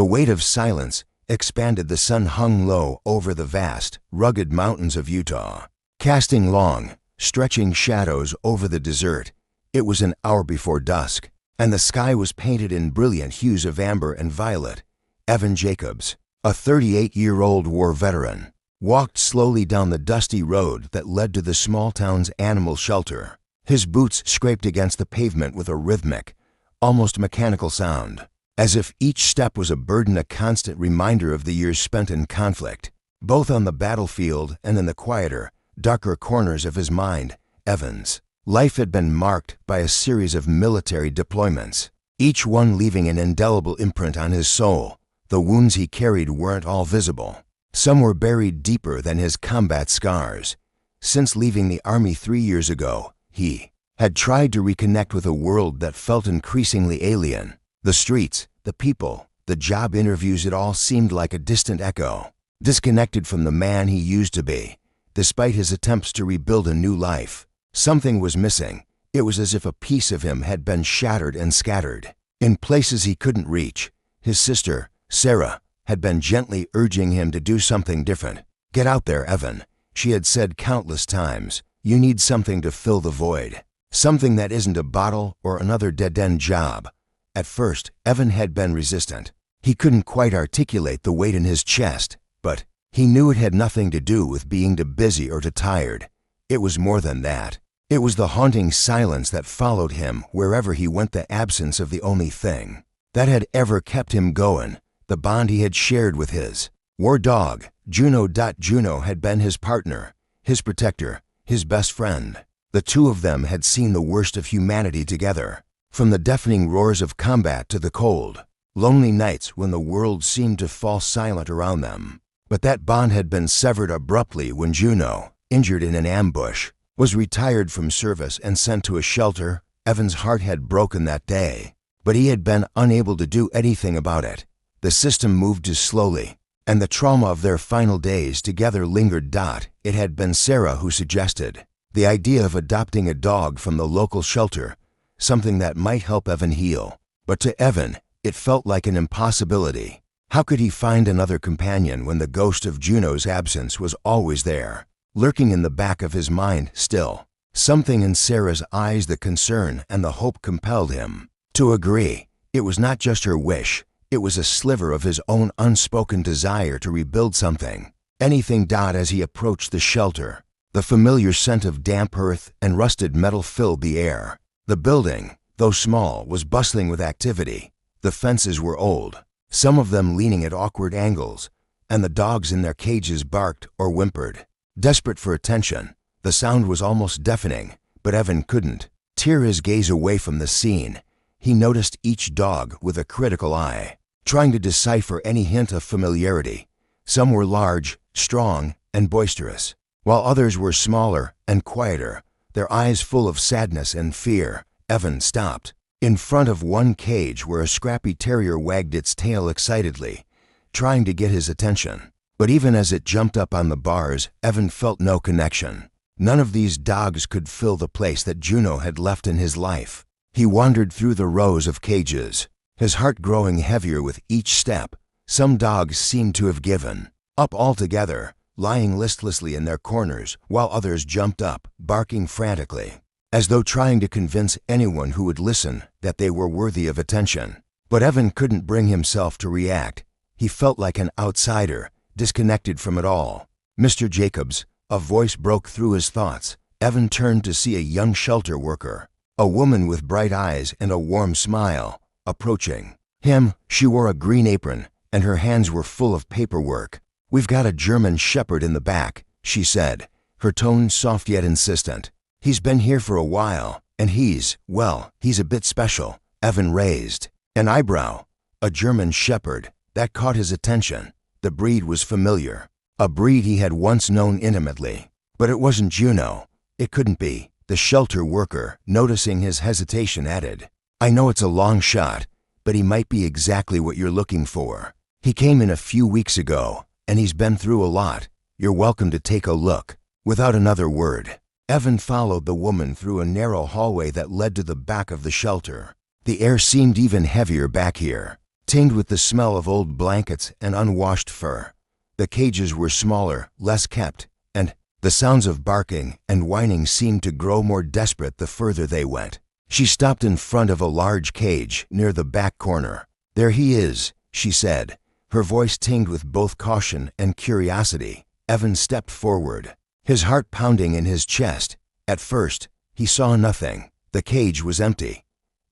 The weight of silence expanded. The sun hung low over the vast, rugged mountains of Utah, casting long, stretching shadows over the desert. It was an hour before dusk, and the sky was painted in brilliant hues of amber and violet. Evan Jacobs, a 38-year-old war veteran, walked slowly down the dusty road that led to the small town's animal shelter. His boots scraped against the pavement with a rhythmic, almost mechanical sound, as if each step was a burden, a constant reminder of the years spent in conflict, both on the battlefield and in the quieter, darker corners of his mind. Evan's life had been marked by a series of military deployments, each one leaving an indelible imprint on his soul. The wounds he carried weren't all visible. Some were buried deeper than his combat scars. Since leaving the Army 3 years ago, he had tried to reconnect with a world that felt increasingly alien. The streets, the people, the job interviews, it all seemed like a distant echo, disconnected from the man he used to be. Despite his attempts to rebuild a new life, something was missing. It was as if a piece of him had been shattered and scattered in places he couldn't reach. His sister, Sarah, had been gently urging him to do something different. "Get out there, Evan," she had said countless times. "You need something to fill the void. Something that isn't a bottle or another dead-end job." At first, Evan had been resistant. He couldn't quite articulate the weight in his chest, but he knew it had nothing to do with being too busy or too tired. It was more than that. It was the haunting silence that followed him wherever he went, the absence of the only thing that had ever kept him going, the bond he had shared with his war dog, Juno. Juno had been his partner, his protector, his best friend. The two of them had seen the worst of humanity together, from the deafening roars of combat to the cold, lonely nights when the world seemed to fall silent around them. But that bond had been severed abruptly when Juno, injured in an ambush, was retired from service and sent to a shelter. Evan's heart had broken that day, but he had been unable to do anything about it. The system moved too slowly, and the trauma of their final days together lingered. It had been Sarah who suggested the idea of adopting a dog from the local shelter, something that might help Evan heal. But to Evan, it felt like an impossibility. How could he find another companion when the ghost of Juno's absence was always there, lurking in the back of his mind still? Something in Sarah's eyes, the concern and the hope, compelled him to agree. It was not just her wish. It was a sliver of his own unspoken desire to rebuild something, anything. As he approached the shelter, the familiar scent of damp earth and rusted metal filled the air. The building, though small, was bustling with activity. The fences were old, some of them leaning at awkward angles, and the dogs in their cages barked or whimpered, desperate for attention. The sound was almost deafening, but Evan couldn't tear his gaze away from the scene. He noticed each dog with a critical eye, trying to decipher any hint of familiarity. Some were large, strong, and boisterous, while others were smaller and quieter, their eyes full of sadness and fear. Evan stopped in front of one cage where a scrappy terrier wagged its tail excitedly, trying to get his attention. But even as it jumped up on the bars, Evan felt no connection. None of these dogs could fill the place that Juno had left in his life. He wandered through the rows of cages, his heart growing heavier with each step. Some dogs seemed to have given up altogether, lying listlessly in their corners, while others jumped up, barking frantically, as though trying to convince anyone who would listen that they were worthy of attention. But Evan couldn't bring himself to react. He felt like an outsider, disconnected from it all. "Mr. Jacobs," a voice broke through his thoughts. Evan turned to see a young shelter worker, a woman with bright eyes and a warm smile, approaching him. She wore a green apron, and her hands were full of paperwork. "We've got a German Shepherd in the back," she said, her tone soft yet insistent. "He's been here for a while, and he's a bit special." Evan raised an eyebrow. A German Shepherd, that caught his attention. The breed was familiar, a breed he had once known intimately. But it wasn't Juno. It couldn't be. The shelter worker, noticing his hesitation, added, "I know it's a long shot, but he might be exactly what you're looking for. He came in a few weeks ago, and he's been through a lot. You're welcome to take a look." Without another word, Evan followed the woman through a narrow hallway that led to the back of the shelter. The air seemed even heavier back here, tinged with the smell of old blankets and unwashed fur. The cages were smaller, less kept, and the sounds of barking and whining seemed to grow more desperate the further they went. She stopped in front of a large cage near the back corner. "There he is," she said, her voice tinged with both caution and curiosity. Evan stepped forward, his heart pounding in his chest. At first, he saw nothing. The cage was empty.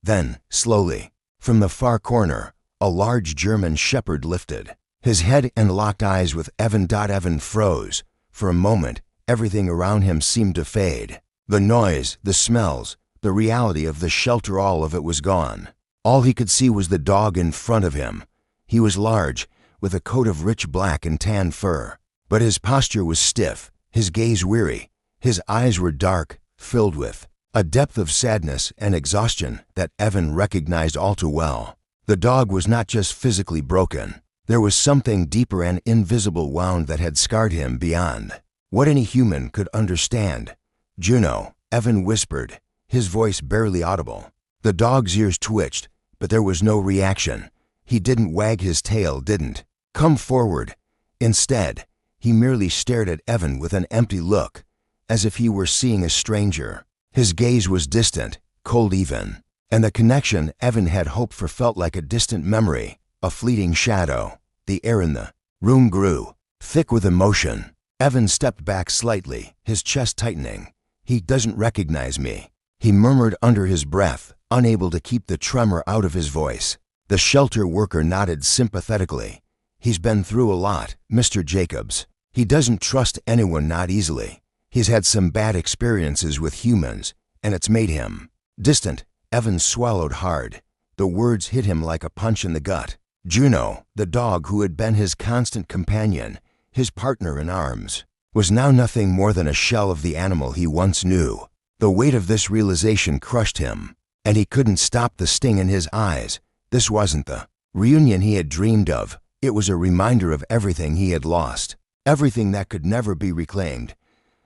Then, slowly, from the far corner, a large German shepherd lifted his head and locked eyes with Evan. Evan froze. For a moment, everything around him seemed to fade. The noise, the smells, the reality of the shelter, all of it was gone. All he could see was the dog in front of him. He was large, with a coat of rich black and tan fur, but his posture was stiff, his gaze weary. His eyes were dark, filled with a depth of sadness and exhaustion that Evan recognized all too well. The dog was not just physically broken. There was something deeper and invisible wound that had scarred him beyond what any human could understand. "Juno," Evan whispered, his voice barely audible. The dog's ears twitched, but there was no reaction. He didn't wag his tail, didn't come forward. Instead, he merely stared at Evan with an empty look, as if he were seeing a stranger. His gaze was distant, cold even, and the connection Evan had hoped for felt like a distant memory, a fleeting shadow. The air in the room grew thick with emotion. Evan stepped back slightly, his chest tightening. "He doesn't recognize me," he murmured under his breath, unable to keep the tremor out of his voice. The shelter worker nodded sympathetically. "He's been through a lot, Mr. Jacobs. He doesn't trust anyone, not easily. He's had some bad experiences with humans, and it's made him distant." Evan swallowed hard. The words hit him like a punch in the gut. Juno, the dog who had been his constant companion, his partner in arms, was now nothing more than a shell of the animal he once knew. The weight of this realization crushed him, and he couldn't stop the sting in his eyes. This wasn't the reunion he had dreamed of. It was a reminder of everything he had lost, everything that could never be reclaimed.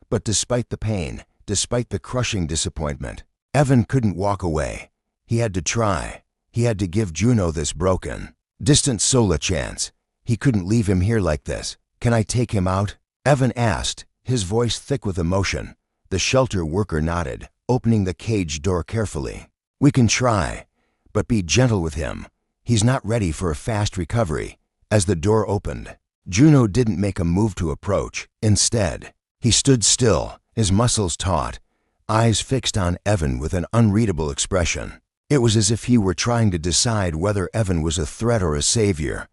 But despite the pain, despite the crushing disappointment, Evan couldn't walk away. He had to try. He had to give Juno this broken, distant soul a chance. He couldn't leave him here like this. "Can I take him out?" Evan asked, his voice thick with emotion. The shelter worker nodded, opening the cage door carefully. "We can try, but be gentle with him. He's not ready for a fast recovery." As the door opened, Juno didn't make a move to approach. Instead, he stood still, his muscles taut, eyes fixed on Evan with an unreadable expression. It was as if he were trying to decide whether Evan was a threat or a savior.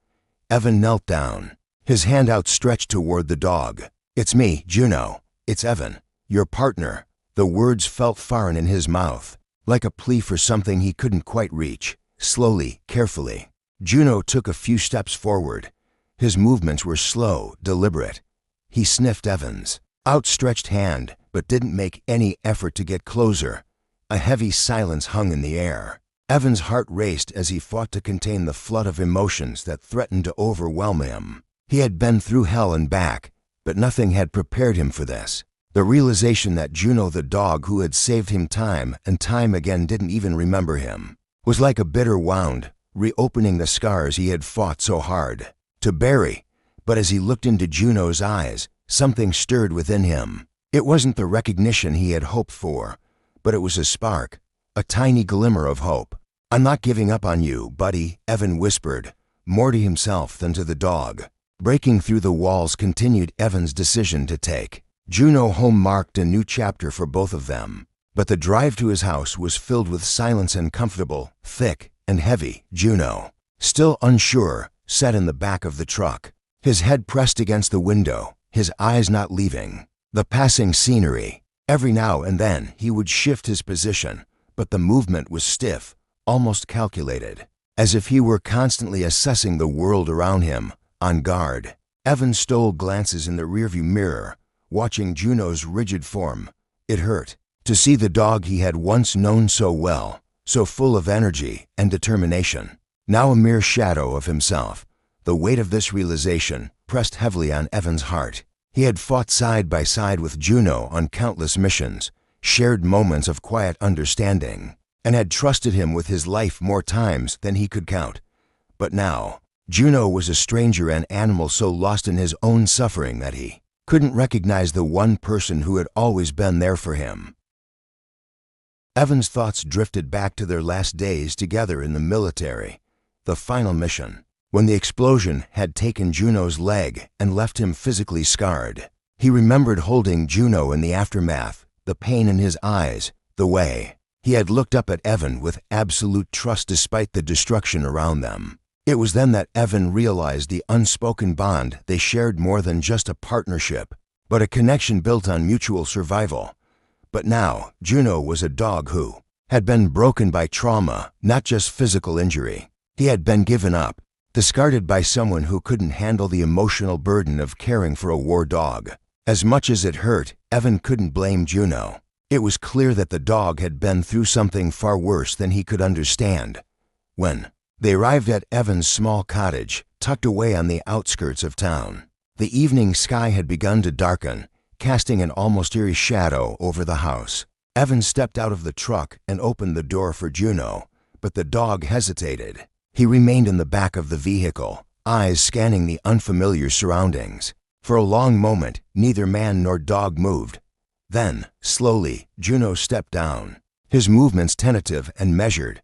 Evan knelt down, his hand outstretched toward the dog. "It's me, Juno. It's Evan, your partner." The words felt foreign in his mouth, like a plea for something he couldn't quite reach. Slowly, carefully, Juno took a few steps forward. His movements were slow, deliberate. He sniffed Evan's outstretched hand, but didn't make any effort to get closer. A heavy silence hung in the air. Evan's heart raced as he fought to contain the flood of emotions that threatened to overwhelm him. He had been through hell and back, but nothing had prepared him for this. The realization that Juno, the dog who had saved him time and time again, didn't even remember him, was like a bitter wound, reopening the scars he had fought so hard to bury. But as he looked into Juno's eyes, something stirred within him. It wasn't the recognition he had hoped for, but it was a spark, a tiny glimmer of hope. "I'm not giving up on you, buddy," Evan whispered, more to himself than to the dog. Breaking through the walls continued Evan's decision to take Juno home marked a new chapter for both of them. But the drive to his house was filled with silence and comfortable, thick and heavy. Juno, still unsure, sat in the back of the truck, his head pressed against the window, his eyes not leaving the passing scenery. Every now and then he would shift his position, but the movement was stiff, almost calculated, as if he were constantly assessing the world around him, on guard. Evan stole glances in the rearview mirror, watching Juno's rigid form. It hurt to see the dog he had once known so well, so full of energy and determination, now a mere shadow of himself. The weight of this realization pressed heavily on Evan's heart. He had fought side by side with Juno on countless missions, shared moments of quiet understanding, and had trusted him with his life more times than he could count. But now, Juno was a stranger and animal so lost in his own suffering that he couldn't recognize the one person who had always been there for him. Evan's thoughts drifted back to their last days together in the military, the final mission, when the explosion had taken Juno's leg and left him physically scarred. He remembered holding Juno in the aftermath, the pain in his eyes, the way he had looked up at Evan with absolute trust despite the destruction around them. It was then that Evan realized the unspoken bond they shared, more than just a partnership, but a connection built on mutual survival. But now, Juno was a dog who had been broken by trauma, not just physical injury. He had been given up, discarded by someone who couldn't handle the emotional burden of caring for a war dog. As much as it hurt, Evan couldn't blame Juno. It was clear that the dog had been through something far worse than he could understand. When they arrived at Evan's small cottage, tucked away on the outskirts of town, the evening sky had begun to darken, casting an almost eerie shadow over the house. Evan stepped out of the truck and opened the door for Juno, but the dog hesitated. He remained in the back of the vehicle, eyes scanning the unfamiliar surroundings. For a long moment, neither man nor dog moved. Then, slowly, Juno stepped down, his movements tentative and measured.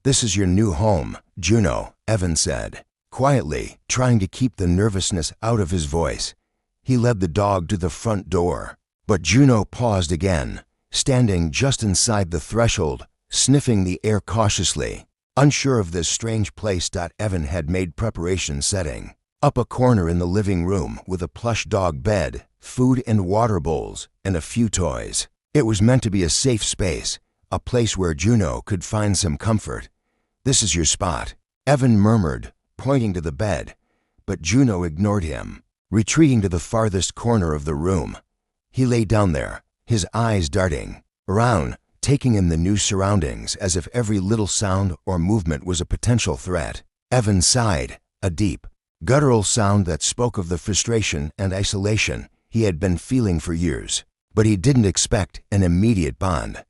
"This is your new home, Juno," Evan said, quietly, trying to keep the nervousness out of his voice. He led the dog to the front door, but Juno paused again, standing just inside the threshold, sniffing the air cautiously. Unsure of this strange place, Evan had made preparations, setting up a corner in the living room with a plush dog bed, food and water bowls, and a few toys. It was meant to be a safe space, a place where Juno could find some comfort. "This is your spot," Evan murmured, pointing to the bed, but Juno ignored him, retreating to the farthest corner of the room. He lay down there, his eyes darting around, taking in the new surroundings as if every little sound or movement was a potential threat. Evan sighed, a deep, guttural sound that spoke of the frustration and isolation he had been feeling for years. But he didn't expect an immediate bond,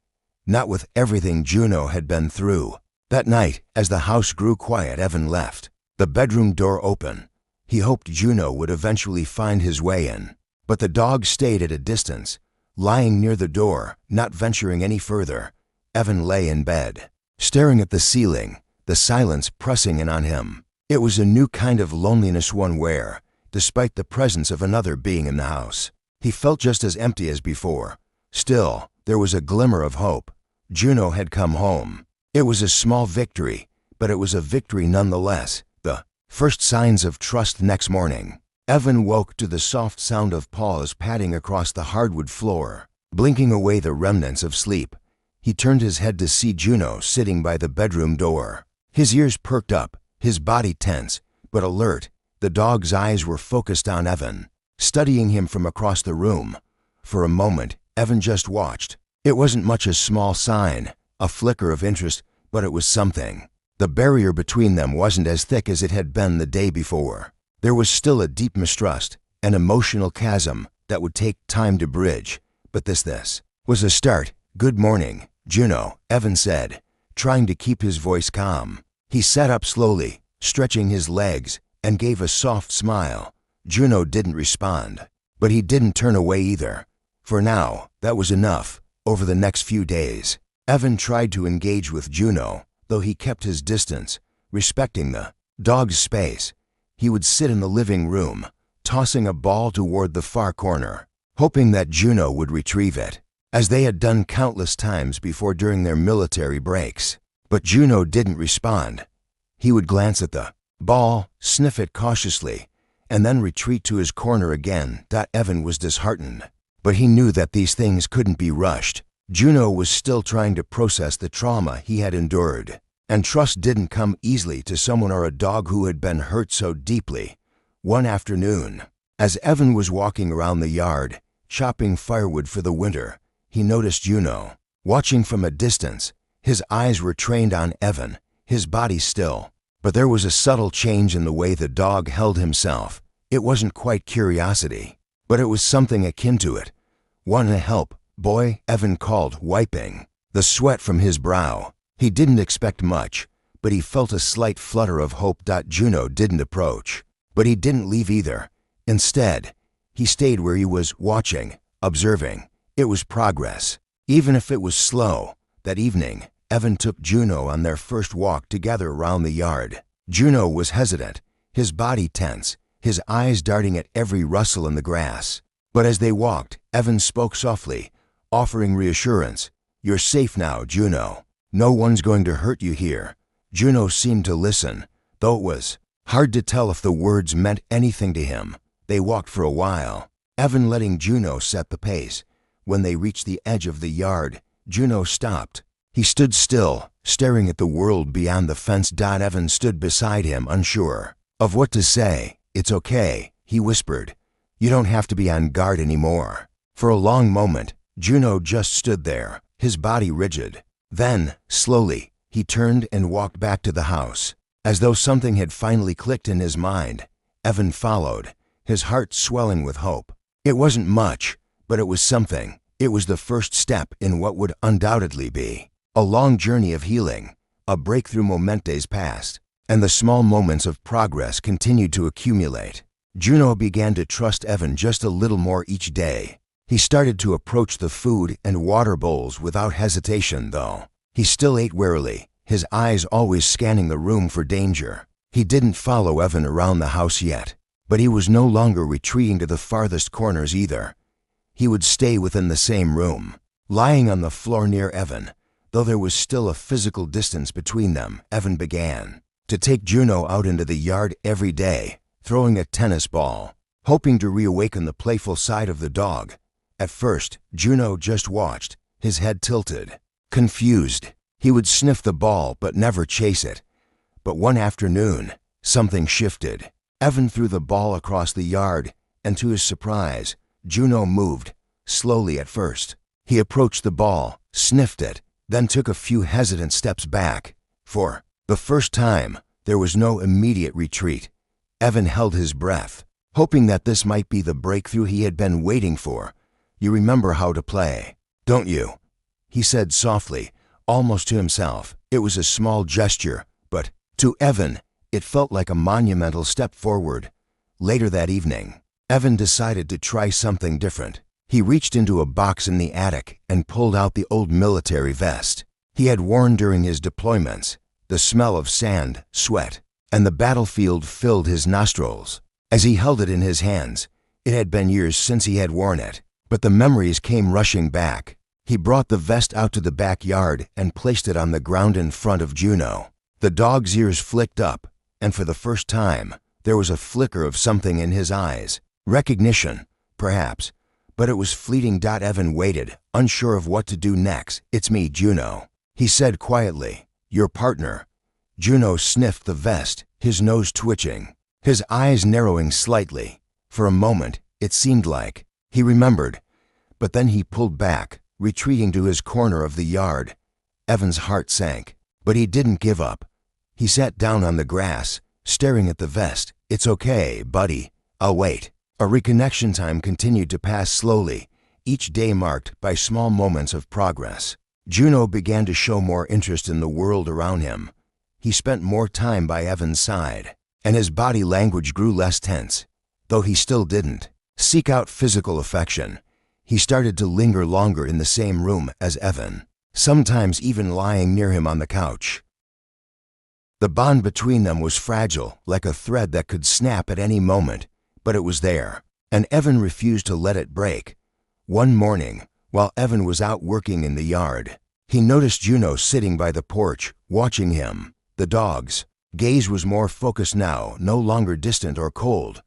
not with everything Juno had been through. That night, as the house grew quiet, Evan left the bedroom door open. He hoped Juno would eventually find his way in, but the dog stayed at a distance, lying near the door, not venturing any further. Evan lay in bed, staring at the ceiling, the silence pressing in on him. It was a new kind of loneliness, one where, despite the presence of another being in the house, he felt just as empty as before. Still, there was a glimmer of hope. Juno had come home. It was a small victory, but it was a victory nonetheless. The first signs of trust. Next morning, Evan woke to the soft sound of paws padding across the hardwood floor. Blinking away the remnants of sleep, he turned his head to see Juno sitting by the bedroom door. His ears perked up, his body tense, but alert. The dog's eyes were focused on Evan, studying him from across the room. For a moment, Evan just watched. It wasn't much, a small sign, a flicker of interest, but it was something. The barrier between them wasn't as thick as it had been the day before. There was still a deep mistrust, an emotional chasm that would take time to bridge. But this was a start. "Good morning, Juno," Evan said, trying to keep his voice calm. He sat up slowly, stretching his legs, and gave a soft smile. Juno didn't respond, but he didn't turn away either. For now, that was enough. Over the next few days, Evan tried to engage with Juno, though he kept his distance, respecting the dog's space. He would sit in the living room, tossing a ball toward the far corner, hoping that Juno would retrieve it, as they had done countless times before during their military breaks. But Juno didn't respond. He would glance at the ball, sniff it cautiously, and then retreat to his corner again. Evan was disheartened, but he knew that these things couldn't be rushed. Juno was still trying to process the trauma he had endured, and trust didn't come easily to someone or a dog who had been hurt so deeply. One afternoon, as Evan was walking around the yard, chopping firewood for the winter, he noticed Juno, watching from a distance. His eyes were trained on Evan, his body still, but there was a subtle change in the way the dog held himself. It wasn't quite curiosity, but it was something akin to it. "Want to help, boy?" Evan called, wiping the sweat from his brow. He didn't expect much, but he felt a slight flutter of hope. Juno didn't approach, but he didn't leave either. Instead, he stayed where he was, watching, observing. It was progress, even if it was slow. That evening, Evan took Juno on their first walk together around the yard. Juno was hesitant, his body tense, his eyes darting at every rustle in the grass. But as they walked, Evan spoke softly, offering reassurance. "You're safe now, Juno. No one's going to hurt you here." Juno seemed to listen, though it was hard to tell if the words meant anything to him. They walked for a while, Evan letting Juno set the pace. When they reached the edge of the yard, Juno stopped. He stood still, staring at the world beyond the fence. Evan stood beside him, unsure of what to say. "It's okay," he whispered. "You don't have to be on guard anymore." For a long moment, Juno just stood there, his body rigid. Then, slowly, he turned and walked back to the house. As though something had finally clicked in his mind, Evan followed, his heart swelling with hope. It wasn't much, but it was something. It was the first step in what would undoubtedly be a long journey of healing, a breakthrough. Days passed, and the small moments of progress continued to accumulate. Juno began to trust Evan just a little more each day. He started to approach the food and water bowls without hesitation, though. He still ate warily, his eyes always scanning the room for danger. He didn't follow Evan around the house yet, but he was no longer retreating to the farthest corners either. He would stay within the same room. Lying on the floor near Evan, though there was still a physical distance between them, Evan began to take Juno out into the yard every day, throwing a tennis ball, hoping to reawaken the playful side of the dog. At first, Juno just watched, his head tilted, confused. He would sniff the ball but never chase it. But one afternoon, something shifted. Evan threw the ball across the yard, and to his surprise, Juno moved, slowly at first. He approached the ball, sniffed it, then took a few hesitant steps back. For the first time, there was no immediate retreat. Evan held his breath, hoping that this might be the breakthrough he had been waiting for. "You remember how to play, don't you?" he said softly, almost to himself. It was a small gesture, but to Evan, it felt like a monumental step forward. Later that evening, Evan decided to try something different. He reached into a box in the attic and pulled out the old military vest he had worn during his deployments. The smell of sand, sweat, and the battlefield filled his nostrils. As he held it in his hands, it had been years since he had worn it, but the memories came rushing back. He brought the vest out to the backyard and placed it on the ground in front of Juno. The dog's ears flicked up, and for the first time, there was a flicker of something in his eyes. Recognition, perhaps, but it was fleeting. Evan waited, unsure of what to do next. "It's me, Juno," he said quietly. "Your partner." Juno sniffed the vest, his nose twitching, his eyes narrowing slightly. For a moment, it seemed like he remembered, but then he pulled back, retreating to his corner of the yard. Evan's heart sank, but he didn't give up. He sat down on the grass, staring at the vest. "It's okay, buddy. I'll wait." A reconnection time continued to pass slowly, each day marked by small moments of progress. Juno began to show more interest in the world around him. He spent more time by Evan's side, and his body language grew less tense. Though he still didn't seek out physical affection, he started to linger longer in the same room as Evan, sometimes even lying near him on the couch. The bond between them was fragile, like a thread that could snap at any moment, but it was there, and Evan refused to let it break. One morning, while Evan was out working in the yard, he noticed Juno sitting by the porch, watching him. The dog's gaze was more focused now, no longer distant or cold.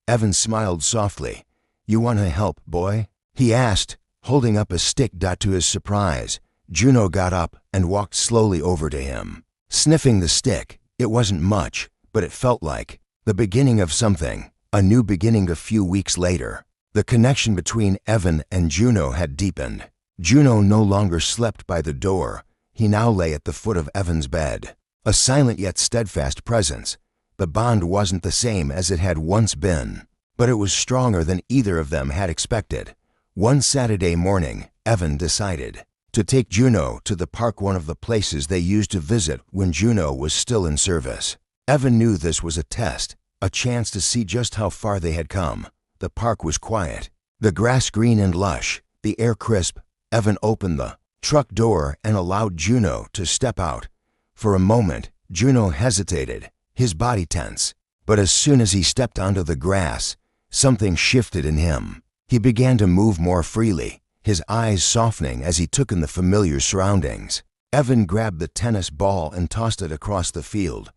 Evan smiled softly. "You want to help, boy?" he asked, holding up a stick. To his surprise, Juno got up and walked slowly over to him. Sniffing the stick, it wasn't much, but it felt like the beginning of something, a new beginning. A few weeks later, the connection between Evan and Juno had deepened. Juno no longer slept by the door. He now lay at the foot of Evan's bed, a silent yet steadfast presence. The bond wasn't the same as it had once been, but it was stronger than either of them had expected. One Saturday morning, Evan decided to take Juno to the park, one of the places they used to visit when Juno was still in service. Evan knew this was a test, a chance to see just how far they had come. The park was quiet, the grass green and lush, the air crisp. Evan opened the truck door and allowed Juno to step out. For a moment, Juno hesitated, his body tense. But as soon as he stepped onto the grass, something shifted in him. He began to move more freely, his eyes softening as he took in the familiar surroundings. Evan grabbed the tennis ball and tossed it across the field.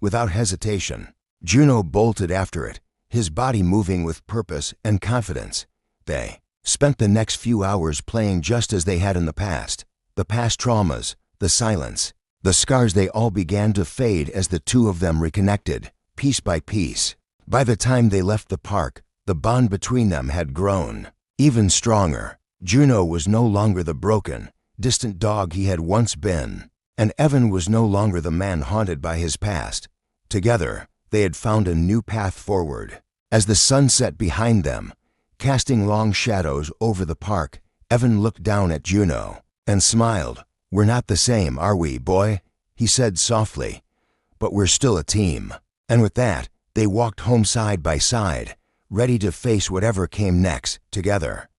Without hesitation, Juno bolted after it, his body moving with purpose and confidence. They spent the next few hours playing just as they had in the past. The past traumas, the silence, the scars, they all began to fade as the two of them reconnected, piece by piece. By the time they left the park, the bond between them had grown even stronger. Juno was no longer the broken, distant dog he had once been, and Evan was no longer the man haunted by his past. Together, they had found a new path forward. As the sun set behind them, casting long shadows over the park, Evan looked down at Juno and smiled. "We're not the same, are we, boy?" he said softly. "But we're still a team." And with that, they walked home side by side, ready to face whatever came next together.